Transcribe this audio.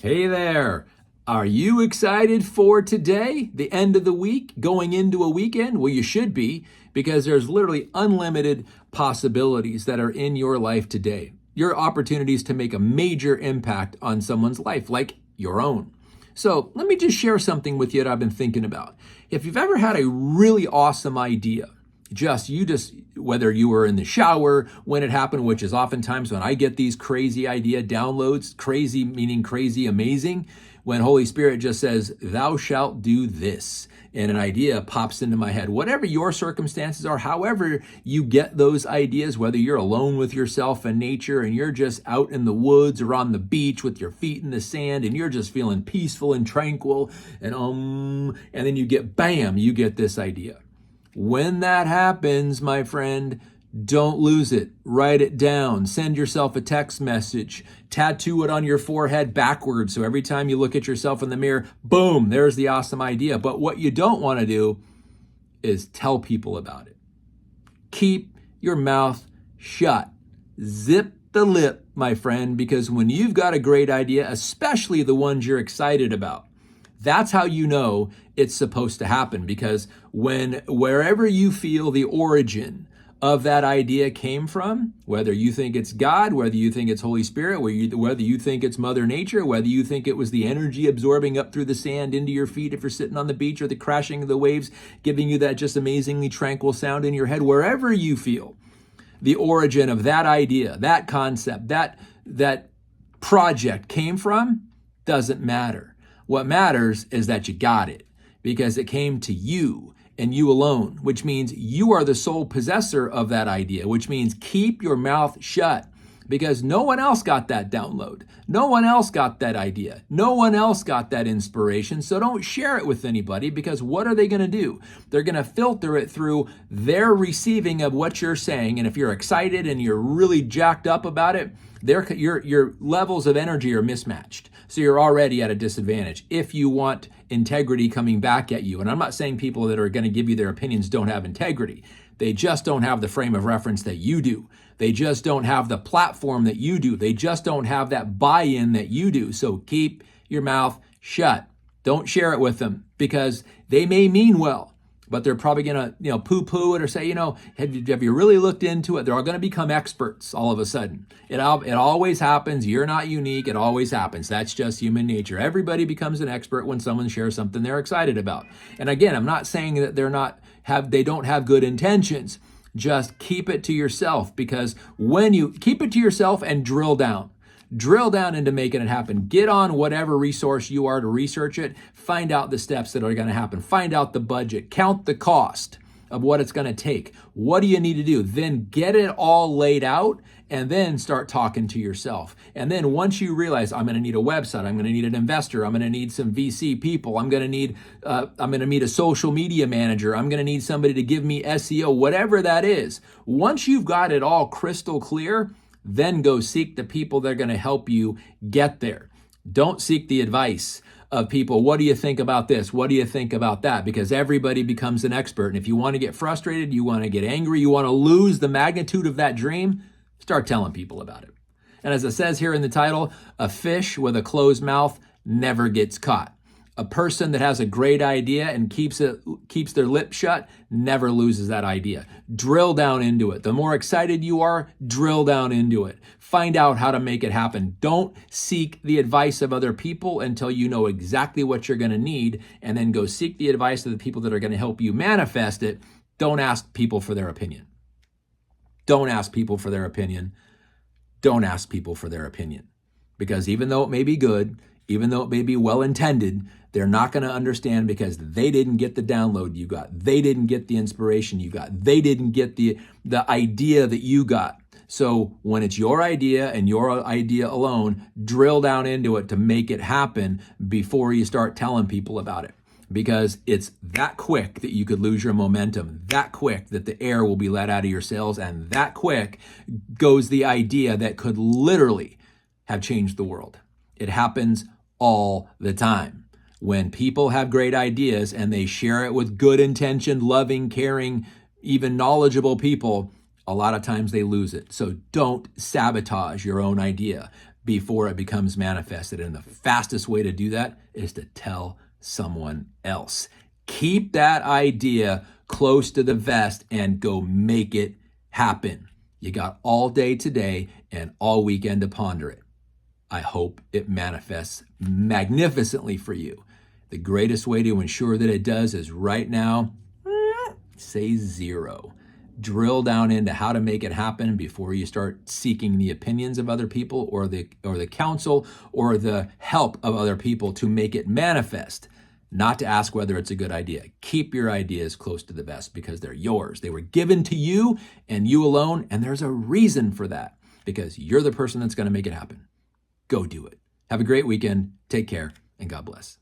Hey there. Are you excited for today, the end of the week, going into a weekend? Well, you should be, because there's literally unlimited possibilities that are in your life today. Your opportunities to make a major impact on someone's life, like your own. So let me just share something with you that I've been thinking about. If you've ever had a really awesome idea, whether you were in the shower when it happened, which is oftentimes when I get these crazy idea downloads, crazy meaning crazy amazing, when Holy Spirit just says, thou shalt do this, and an idea pops into my head. Whatever your circumstances are, however you get those ideas, whether you're alone with yourself and nature and you're just out in the woods or on the beach with your feet in the sand and you're just feeling peaceful and tranquil and then you get this idea. When that happens, my friend, don't lose it. Write it down. Send yourself a text message. Tattoo it on your forehead backwards. So every time you look at yourself in the mirror, boom, there's the awesome idea. But what you don't want to do is tell people about it. Keep your mouth shut. Zip the lip, my friend, because when you've got a great idea, especially the ones you're excited about, that's how you know it's supposed to happen, because wherever you feel the origin of that idea came from, whether you think it's God, whether you think it's Holy Spirit, whether you think it's Mother Nature, whether you think it was the energy absorbing up through the sand into your feet if you're sitting on the beach, or the crashing of the waves giving you that just amazingly tranquil sound in your head, wherever you feel the origin of that idea, that concept, that project came from, doesn't matter. What matters is that you got it, because it came to you and you alone, which means you are the sole possessor of that idea, which means keep your mouth shut, because no one else got that download. No one else got that idea. No one else got that inspiration. So don't share it with anybody, because what are they going to do? They're going to filter it through their receiving of what you're saying. And if you're excited and you're really jacked up about it, your levels of energy are mismatched. So you're already at a disadvantage if you want integrity coming back at you. And I'm not saying people that are going to give you their opinions don't have integrity. They just don't have the frame of reference that you do. They just don't have the platform that you do. They just don't have that buy-in that you do. So keep your mouth shut. Don't share it with them, because they may mean well, but they're probably going to, poo-poo it or say, have you really looked into it? They're all going to become experts all of a sudden. It always happens. You're not unique. It always happens. That's just human nature. Everybody becomes an expert when someone shares something they're excited about. And again, I'm not saying that they don't have good intentions. Just keep it to yourself, because when you keep it to yourself and drill down into making it happen. Get on whatever resource you are to research it. Find out the steps that are going to happen. Find out the budget. Count the cost of what it's going to take. What do you need to do? Then get it all laid out, and then start talking to yourself. And then once you realize, I'm going to need a website, I'm going to need an investor, I'm going to need some VC people, I'm going to need a social media manager, I'm going to need somebody to give me SEO, whatever that is. Once you've got it all crystal clear, then go seek the people that are going to help you get there. Don't seek the advice of people. What do you think about this? What do you think about that? Because everybody becomes an expert. And if you want to get frustrated, you want to get angry, you want to lose the magnitude of that dream, start telling people about it. And as it says here in the title, a fish with a closed mouth never gets caught. A person that has a great idea and keeps their lips shut never loses that idea. Drill down into it. The more excited you are, drill down into it. Find out how to make it happen. Don't seek the advice of other people until you know exactly what you're going to need, and then go seek the advice of the people that are going to help you manifest it. Don't ask people for their opinion. Don't ask people for their opinion. Don't ask people for their opinion. Because even though it may be good, even though it may be well-intended, they're not going to understand, because they didn't get the download you got. They didn't get the inspiration you got. They didn't get the idea that you got. So when it's your idea and your idea alone, drill down into it to make it happen before you start telling people about it. Because it's that quick that you could lose your momentum, that quick that the air will be let out of your sails, and that quick goes the idea that could literally have changed the world. It happens all the time. When people have great ideas and they share it with good intentioned, loving, caring, even knowledgeable people, a lot of times they lose it. So don't sabotage your own idea. before it becomes manifested. And the fastest way to do that is to tell someone else. Keep that idea close to the vest and go make it happen. You got all day today and all weekend to ponder it. I hope it manifests magnificently for you. The greatest way to ensure that it does is right now, say 0. Drill down into how to make it happen before you start seeking the opinions of other people or the counsel or the help of other people to make it manifest. Not to ask whether it's a good idea. Keep your ideas close to the vest because they're yours. They were given to you and you alone, and there's a reason for that because you're the person that's going to make it happen. Go do it. Have a great weekend. Take care, and God bless.